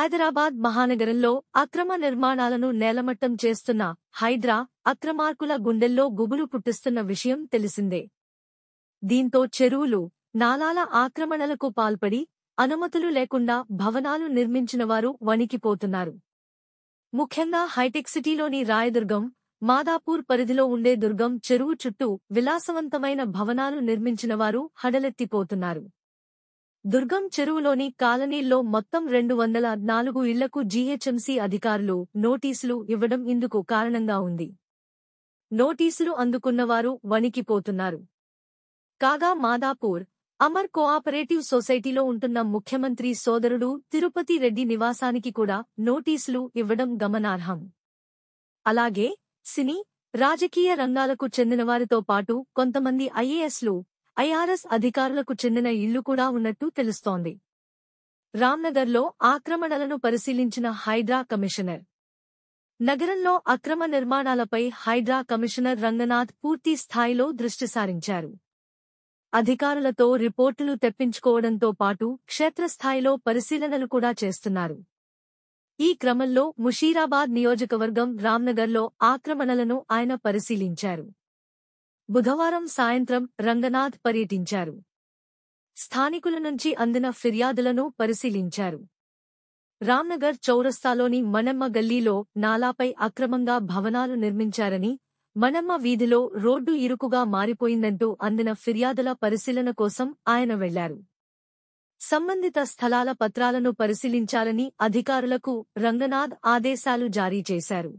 హైదరాబాద్ మహానగరంలో అక్రమ నిర్మాణాలను నేలమట్టం చేస్తున్న హైడ్రా అక్రమార్కుల గుండెల్లో గుబులు పుట్టిస్తున్న విషయం తెలిసిందే. దీంతో చెరువులు, నాలాల ఆక్రమణలకు పాల్పడి అనుమతులు లేకుండా భవనాలు నిర్మించినవారు వణికిపోతున్నారు. ముఖ్యంగా హైటెక్ సిటీలోని రాయదుర్గం, మాదాపూర్ పరిధిలో ఉండే దుర్గం చెరువు చుట్టూ విలాసవంతమైన భవనాలు నిర్మించినవారు హడలెత్తిపోతున్నారు. దుర్గం చెరువులోని కాలనీల్లో మొత్తం 204 ఇళ్లకు జీహెచ్ఎంసీ అధికారులు నోటీసులు ఇవ్వడం ఇందుకు కారణంగా ఉంది. నోటీసులు అందుకున్నవారు వణికిపోతున్నారు. కాగా మాదాపూర్ అమర్ కోఆపరేటివ్ సొసైటీలో ఉంటున్న ముఖ్యమంత్రి సోదరుడు తిరుపతి రెడ్డి నివాసానికి కూడా నోటీసులు ఇవ్వడం గమనార్హం. అలాగే సినీ, రాజకీయ రంగాలకు చెందినవారితో పాటు కొంతమంది ఐఏఎస్లు, ఐఆర్ఎస్ అధికారులకు చెందిన ఇళ్లు కూడా ఉన్నట్టు తెలుస్తోంది. రామ్నగర్లో ఆక్రమణలను పరిశీలించిన హైడ్రా కమిషనర్. నగరంలో అక్రమ నిర్మాణాలపై హైడ్రా కమిషనర్ రంగనాథ్ పూర్తి స్థాయిలో దృష్టి సారించారు. అధికారులతో రిపోర్టులు తెప్పించుకోవడంతో పాటు క్షేత్రస్థాయిలో పరిశీలనలు కూడా చేస్తున్నారు. ఈ క్రమంలో ముషీరాబాద్ నియోజకవర్గం రామ్నగర్లో ఆక్రమణలను ఆయన పరిశీలించారు. బుధవారం సాయంత్రం రంగనాథ్ పర్యటించారు. స్థానికుల నుంచి అందిన ఫిర్యాదులను పరిశీలించారు. రామ్నగర్ చౌరస్తాలోని మణమ్మ గల్లీలో నాలాపై అక్రమంగా భవనాలు నిర్మించారని, మణమ్మ వీధిలో రోడ్డు ఇరుకుగా మారిపోయిందంటూ అందిన ఫిర్యాదుల పరిశీలన కోసం ఆయన వెళ్లారు. సంబంధిత స్థలాల పత్రాలను పరిశీలించాలని అధికారులకు రంగనాథ్ ఆదేశాలు జారీ చేశారు.